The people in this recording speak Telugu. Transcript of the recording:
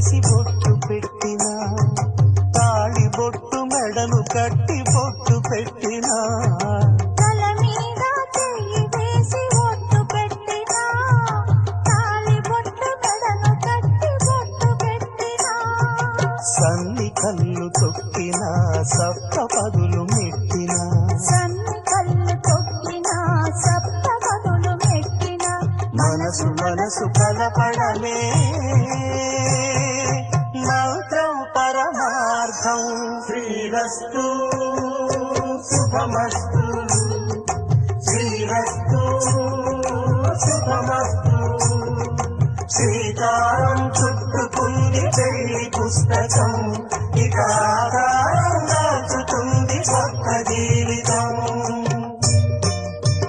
వేసి బొట్టు పెట్టినా, తాళి బొట్టు మెడను కట్టి బొట్టు పెట్టినా, తల మీద చెయ్యి వేసి బొట్టు పెట్టినా, తాళి బొట్టు మెడను కట్టి బొట్టు పెట్టినా, సన్ని కళ్ళు తొక్కినా సప్త పదులు మెట్టినా, సన్ని కళ్ళు తొక్కినా సప్త పదులు మెట్టినా, మనసు మనసు కలపడమే మంత్రం పరమార్థం. శ్రీరస్తు శుభమస్తు, శ్రీరస్తు శుభమస్తు. శ్రీకారం చుట్టుకుంది పెళ్లి పుస్తకం, ఇక ఆకారంగా